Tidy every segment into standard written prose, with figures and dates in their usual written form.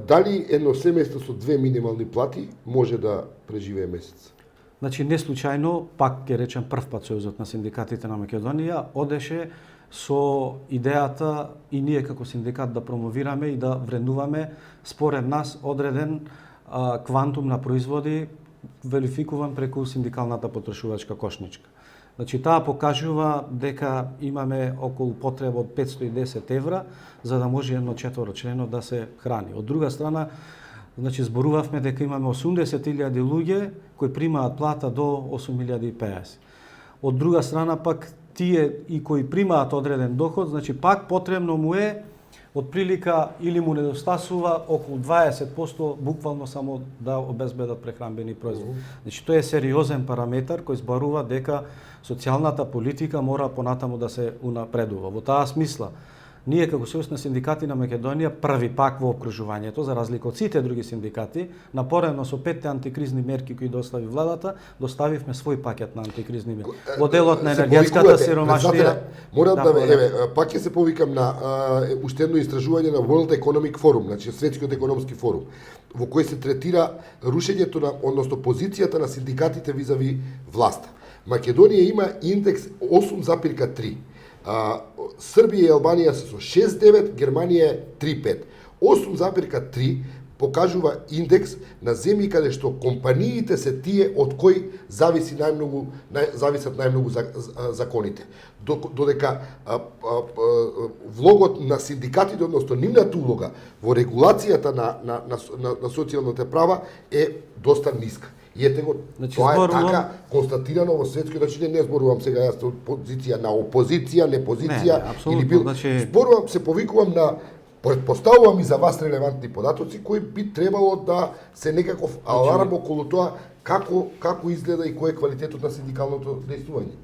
Дали едно семејство со 2 минимални плати може да преживее месец? Значи, не случајно, пак ќе речем прв пат Сојузот на синдикатите на Македонија одеше со идејата и ние како синдикат да промовираме и да вреднуваме според нас одреден квантум на производи верификуван преку синдикалната потрошувачка кошничка. Значи, таа покажува дека имаме околу потреба од 510 евра за да може едно четворочлено да се храни. Од друга страна, значи, зборувавме дека имаме 80.000 луѓе кои примаат плата до 8.050. Од друга страна пак тие и кои примаат одреден доход, значи пак потребно му е отприлика или му недостасува околу 20% буквално само да обезбедат прехранбени производи. Значи тоа е сериозен параметар кој зборува дека социјалната политика мора понатаму да се унапредува. Во таа смисла, ние како Сојуз на синдикати на Македонија први пак во окружувањето, за разлика од сите други синдикати, напоредно со 5 антикризни мерки кои достави владата, доставивме свој пакет на антикризни мерки. Во делот на енергетската сиромаштија. Морам да пак ќе се повикам на уште едно истражување на World Economic Forum, значи Светскиот економски форум, во кој се третира рушењето на, односно позицијата на синдикатите визави власта. Македонија има индекс 8,3. Србија и Албанија се со 6,9, Германија е 3,5. 8,3 покажува индекс на земји каде што компаниите се тие од кои зависат најмногу законите. Додека влогот на синдикатите, односно нивната улога во регулацијата на социјалните права е доста ниска. И ете го, значи, тоа е така констатирано во светскиот, значи не зборувам сега јас од позиција на опозиција, не позиција или бил, зборувам, се повикувам на, предпоставувам и за вас релевантни податоци кои би требало да се некаков аларм околу тоа како изгледа и кој е квалитетот на синдикалното дејствување.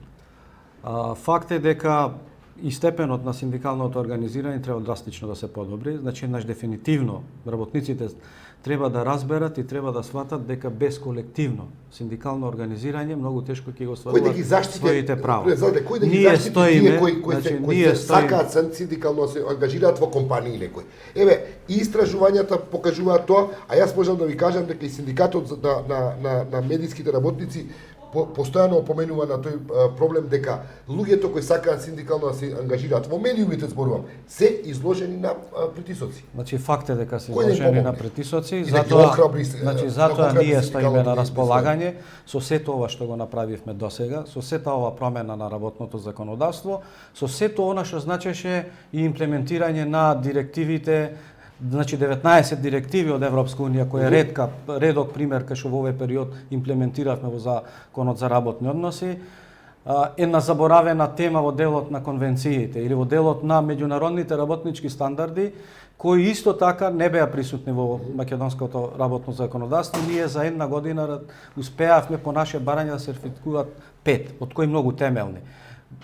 Факт е дека и степенот на синдикалното организирање треба драстично да се подобри. Значи, дефинитивно работниците треба да разберат и треба да сватат дека без колективно синдикално организирање многу тешко ќе го остваруваат своите права. Кој да ги заштити тие кои се сакаат синдикално се ангажираат во компании некои. Еве, и истражувањата покажуваат тоа, а јас можам да ви кажам дека и синдикатот на медиските работници постојано опоменува на тој проблем дека луѓето кои сакаат синдикално да се ангажираат во медиумите, зборувам, се изложени на притисоци. Значи факт е дека се изложени на притисоци, затоа ние стоиме на располагање со сето ова што го направивме досега, со сета ова промена на работното законодавство, со сето она што значеше и имплементирање на директивите. Значи 19 директиви од Европска унија која е редок пример кај што во овој период имплементиравме во законот за работни односи, една заборавена тема во делот на конвенциите или во делот на меѓународните работнички стандарди кои исто така не беа присутни во македонското работно законодавство. Ние за една година успеавме по наше барање да се ратификуваат 5, од кои многу темелни.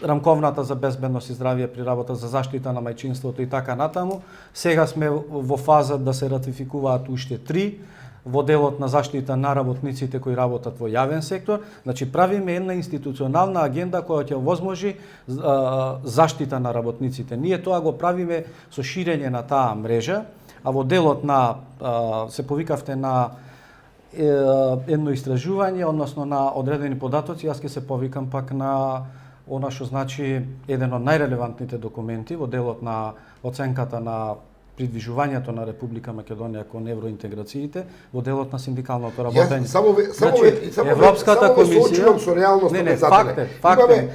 Рамковната за безбедност и здравје при работа, за заштита на мајчинството и така натаму. Сега сме во фаза да се ратификуваат уште 3 во делот на заштита на работниците кои работат во јавен сектор. Значи правиме една институционална агенда која ќе возможи заштита на работниците. Ние тоа го правиме со ширење на таа мрежа, а во делот на се повикавте на едно истражување, односно на одредени податоци, јас ќе се повикам пак на она што значи еден од најрелевантните документи во делот на оценката на придвижувањето на Република Македонија кон евроинтеграциите, во делот на синдикалното работење. Само Европската комисија со реалноста. Не, факт е.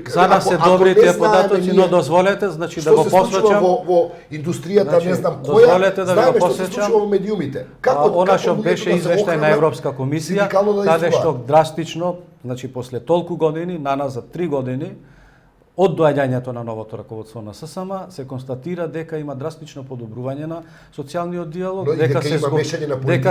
За нас се добри тие податоци, но дозволете, значи да го посвечам во индустријата, не знам која. Дозволете да го посвечам во медиумите. Она што беше извештај на Европска комисија, каде што драстично, значи после толку години, на нас за 3 години, од доаѓањето на новото раководство на ССМ се констатира дека има драстично подобрување на социјалниот диалог, дека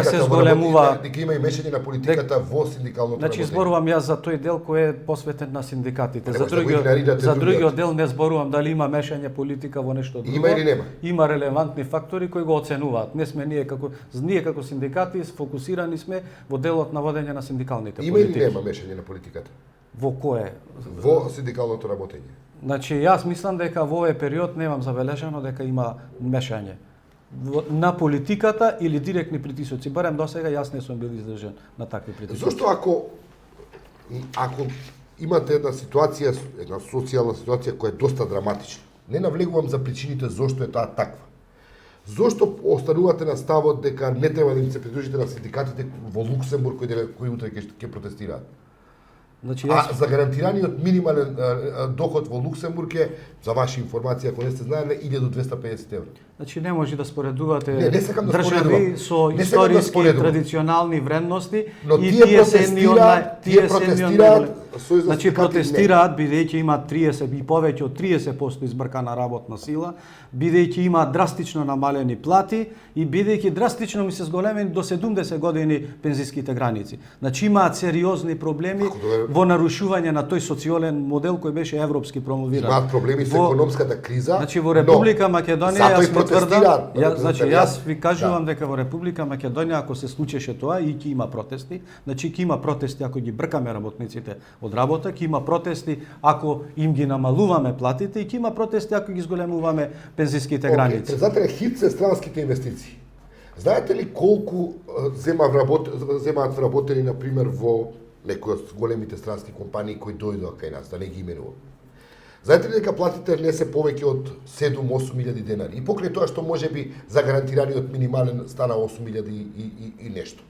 се зголемува, дека има и мешање на политиката во синдикалното работење. Значи зборувам јас за тој дел кој е посветен на синдикатите. За другиот дел не зборувам дали има мешање политика во нешто друго. Има или нема? Има релевантни фактори кои го оценуваат. Не сме ние како синдикати сфокусирани сме во делот на водење на синдикалните политики. Има или нема мешање на политиката? Во кое? Во синдикалното работење. Значи, јас мислам дека во овој период немам забележано дека има мешање. на политиката или директни притисоци. Барем досега јас не сум бил издржан на такви притисоци. Зошто ако имате една ситуација, една социјална ситуација која е доста драматична, не навлегувам за причините зошто е таа таква. Зошто останувате на ставот дека не треба да им се придружите на синдикатите во Луксембург кои утре ќе протестираат? Значи, А за гарантираниот минимален доход во Луксембург е, за ваша информација, ако не сте знаеле, 1250 евро. Значи не може да споредувате не сакам да држави со историски и традиционални вредности но и тие тие протестираат, значи протестираат бидејќи има 30 и повеќе од 30% избркана работна сила, бидејќи има драстично намалени плати и бидејќи драстично ми се зголемени до 70 години пензиските граници. Значи имаат сериозни проблеми во нарушување на тој социјален модел кој беше европски промовиран. Имаат проблеми со економската криза. Значи во Република Македонија јас ви кажувам дека во Република Македонија ако се случеше тоа и ќе има протести, значи ќе има протести ако ги бркаме работниците од работа, ќе има протести ако им ги намалуваме платите и ќе има протести ако ги зголемуваме пензиските граници. Председателе, хит се странските инвестиции. Знаете ли колку земаат вработени, например, во некои од големите странски компании кои дојдоа кај нас, да не ги именувам? Знаете ли дека платите не се повеќе од 7-8 милијади денари? И покрај тоа што може би за гарантираниот минимален стана 8 милијади и нешто.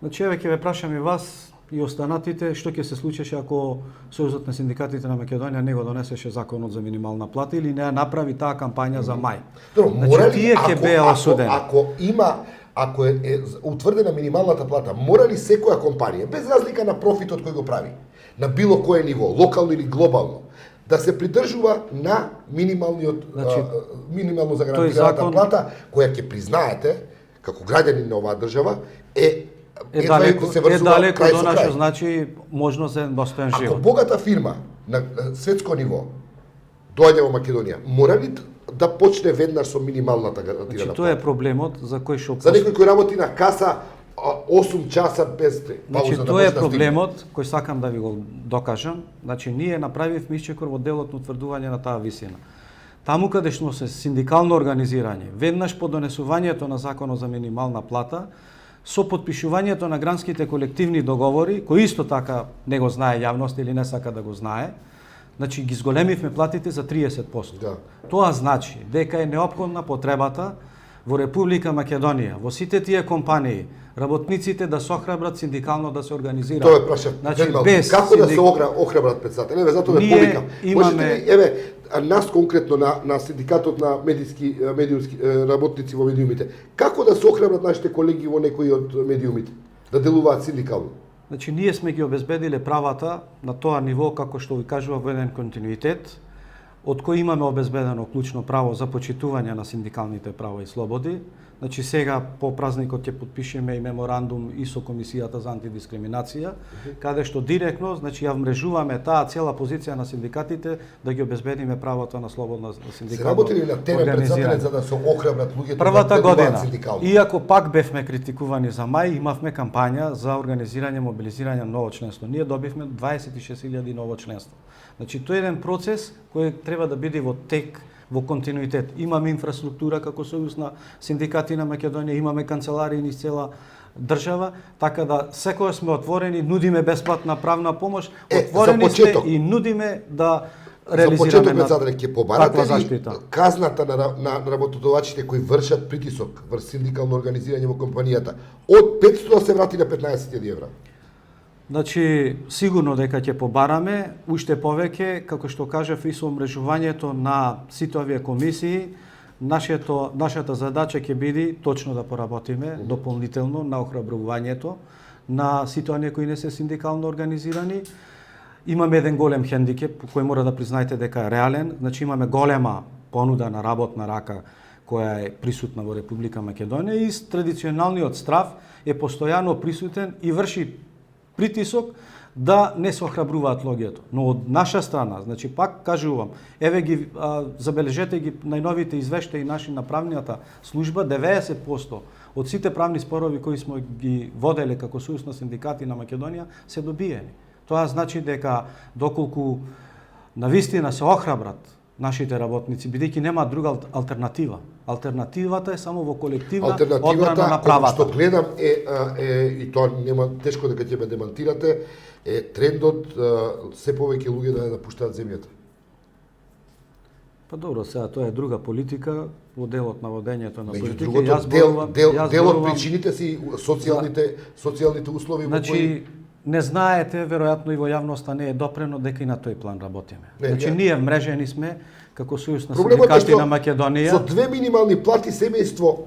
Значи, еве ќе ве прашам и вас и останатите, што ќе се случеше ако Сојузот на синдикатите на Македонија не го донесеше законот за минимална плата или не ја направи таа кампања за мај. Значи, тие ќе беа осудени. Ако е утврдена минималната плата, мора ли секоја компанија, без разлика на профитот кој го прави, на било кое ниво, локално или глобално, да се придржува на минимално загарантираната плата, која ќе признаете, како граѓани на оваа држава, е далеко до наше, значи можност за достоен живот. Ако богата фирма на светско ниво доаѓа во Македонија, мора ли да почне веднаш со минималната гарантирана плата? Тоа е проблемот за кој што за некој кој работи на каса 8 часа без пауза. Значи, тоа е проблемот кој сакам да ви го докажам. Значи, ние направивме исчекор во делот на утврдување на таа висина. Таму каде што се синдикално организирање, веднаш по донесувањето на законот за минимална плата, со подпишувањето на гранските колективни договори, кои исто така не го знае јавност или не сака да го знае, значи ги зголемивме платите за 30%. Да. Тоа значи дека е неопходна потребата во Република Македонија, во сите тие компании, работниците да се охрабрат синдикално да се организираат. Тоа е прашање. Значи, како да се охрабрат председател? Еве затоа ве повикам. Можете ли, еве, нас конкретно на синдикатот на медиумски работници во медиумите, како да се охрабрат нашите колеги во некои од медиумите да делуваат синдикално? Значи, ние сме ги обезбедиле правата на тоа ниво, како што ви кажува, во еден континуитет, од кој имаме обезбедено клучно право за почитување на синдикалните права и слободи. Значи, сега по празникот ќе подпишеме и меморандум и со Комисијата за антидискриминација, каде што директно, значи, ја вмрежуваме таа цела позиција на синдикатите да ги обезбедиме правото на слободно синдикално. Се работи ли на терен председателот за да се охрабрат луѓето првата година, синдикално? Иако пак бевме критикувани за мај, имавме кампања за организирање, мобилизирање на ново членство. Ние добивме 26.000 ново членство. Значи, тоа е еден процес кој треба да биде во тек, во континуитет. Имаме инфраструктура како Сојуз на синдикати на Македонија, имаме канцеларии низ цела држава, така да секој сме отворени, нудиме бесплатна правна помош, отворени сме и нудиме да реализираме на таква ќе побарате ли казната на работодавачите кои вршат притисок врз синдикално организирање во компанијата од 500 да се врати на 15.000 евра? Значи, сигурно дека ќе побараме, уште повеќе, како што кажав, и со умрежувањето на сите овие комисии, нашата задача ќе биде точно да поработиме дополнително на охрабрувањето на сите оние кои не се синдикално организирани. Имаме еден голем хендикеп, кој мора да признаете дека е реален, значи имаме голема понуда на работна рака која е присутна во Република Македонија и традиционалниот страв е постојано присутен и врши притисок да не се охрабруваат луѓето. Но од наша страна, значи пак кажувам, еве ги забележете ги најновите извештаи наши на правнината служба, 90% од сите правни спорови кои сме ги воделе како Сојуз на синдикати на Македонија се добиени. Тоа значи дека доколку навистина се охрабрат нашите работници, бидејќи нема друга алтернатива. Алтернативата е само во колективна одбрана на правата. Што гледам и тоа нема тешко дека ќе ме демантирате, е трендот се повеќе луѓе да напуштаат земјата. Па добро, сега тоа е друга политика, во делот на водењето на политика. Другото, дел од причините си социјалните услови во кои... Не знаете, веројатно и во јавноста не е допрено дека и на тој план работиме. Ние вмрежени сме како Сојуз на синдикати на Македонија. Со 2 минимални плати семејство,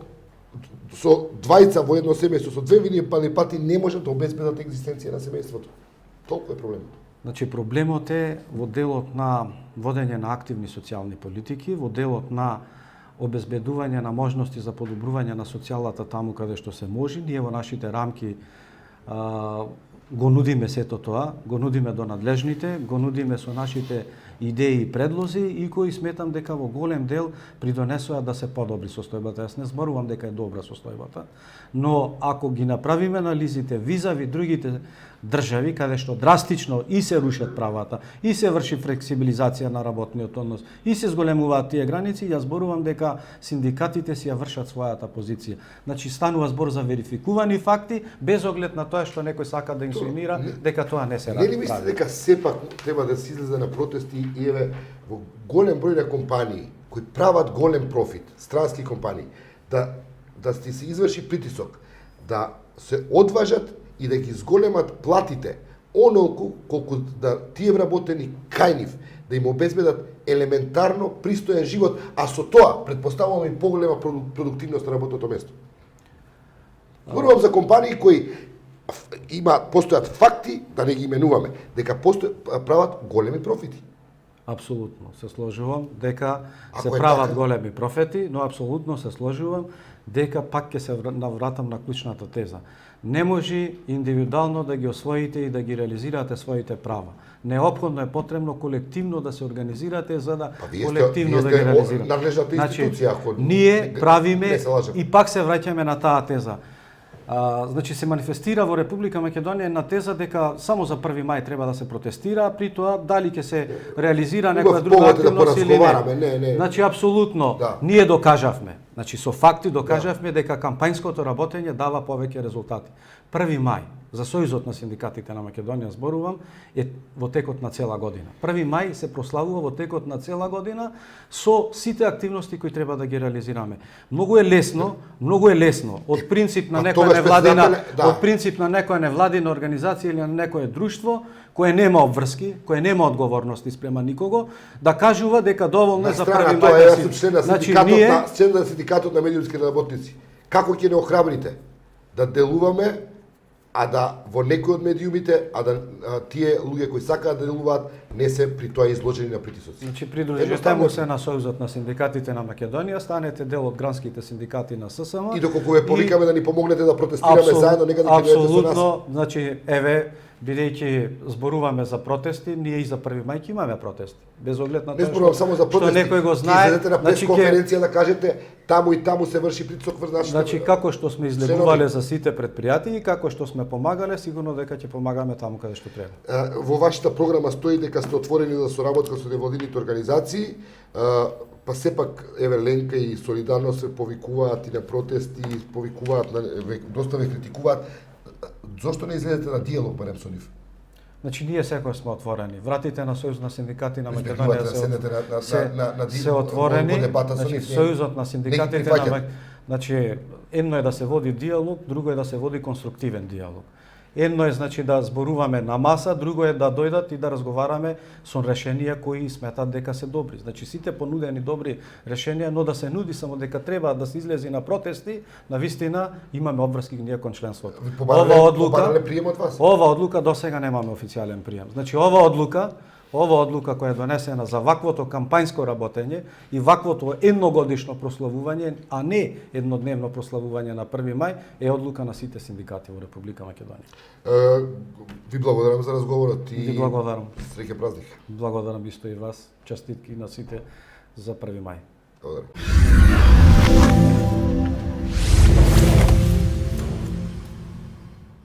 со двајца во едно семејство, со 2 минимални плати не може да обезбедат екзистенција на семејството. Толку е проблемот. Проблемот е во делот на водење на активни социјални политики, во делот на обезбедување на можности за подобрување на социјалната таму каде што се може. Ние во нашите рамки го нудиме сето тоа, го нудиме до надлежните, го нудиме со нашите идеи и предлози и кои сметам дека во голем дел придонесоа да се подобри состојбата. Јас не зборувам дека е добра состојбата, но ако ги направиме анализите визави другите држави каде што драстично и се рушат правата, и се врши флексибилизација на работниот однос, и се зголемуваат тие граници, јас зборувам дека синдикатите си ја вршат својата позиција. Станува збор за верификувани факти, без оглед на тоа што некој сака да инсинуира дека тоа не се прави. Не ли мислите дека сепак треба да се излезе на протести и еве во голем број на компании кои прават голем профит, странски компании, да се изврши притисок, да се одважат и да ги зголемат платите онолку колку да тие вработени кај нив, да им обезбедат елементарно пристоен живот, а со тоа претпоставуваме и поголема продуктивност на работното место. Зборувам за компании кои постојат факти, да не ги именуваме, дека прават големи профити. Апсолутно се сложувам дека се прават големи профити, но апсолутно се сложувам дека пак ќе се навратам на клучната теза. Не може индивидуално да ги освоите и да ги реализирате своите права. Неопходно е потребно колективно да се организирате за да колективно да ги реализирате. Ние правиме и пак се враќаме на таа теза. Се манифестира во Република Македонија на теза дека само за 1 мај треба да се протестира, при тоа дали ќе се реализира некоја друга активност или не. Апсолутно, ние докажавме, со факти докажавме дека кампањското работење дава повеќе резултати. 1 мај, за Сојузот на синдикатите на Македонија зборувам, е во текот на цела година. 1 мај се прославува во текот на цела година со сите активности кои треба да ги реализираме. Многу е лесно од принцип на некоја невладина организација или на некое друштво кое нема обврски, кое нема одговорности спрема никого, да кажува дека доволно е за 1 мај да си. Член на синдикатот на медиумски работници. Како ќе не охрабрите да делуваме, а да во некои од медиумите, тие луѓе кои сакаат да делуваат, не се при тоа изложени на притисоци. Придружете му се на Сојузот на синдикатите на Македонија, станете дел од гранските синдикати на ССМ. И доколку ве повикаме да ни помогнете да протестираме заедно, нека да ќе дојдете со нас. Еве, бидејќи зборуваме за протести, ние и за 1 мај ќе имаме протести. Без оглед на тоа што некој го знае, излезете на пресконференција да кажете таму и таму се врши притисок врз нашите. Како што сме излегувале за сите предпријатии и како што сме помагале, сигурно дека ќе помагаме таму каде што треба. Во вашата програма стои дека сте отворени за соработка со невладините организации, па сепак еве Ленка и Солидарност се повикуваат и на протести, повикуваат, доста ве критикуваат. Зошто не излезете на диалог барем со нив? Ние секој сме отворени. Вратите на Сојуз на синдикати на Македонија се отворени. Сојузот на синдикатите на едно е да се води диалог, друго е да се води конструктивен диалог. Едно е да зборуваме на маса, друго е да дојдат и да разговараме со решенија кои сметат дека се добри. Сите понудени добри решенија, но да се нуди само дека треба да се излези на протести, на вистина имаме обврски ние кон членството. Ова одлука до сега немаме официјален прием. Ова одлука која е донесена за ваквото кампањско работење и ваквото едногодишно прославување, а не еднодневно прославување на 1 мај, е одлука на сите синдикати во Република Македонија. Ви благодарам за разговорот и ви благодарам. Среќен празник. Благодарам исто и вас. Честитки на сите за 1 мај. Благодарам.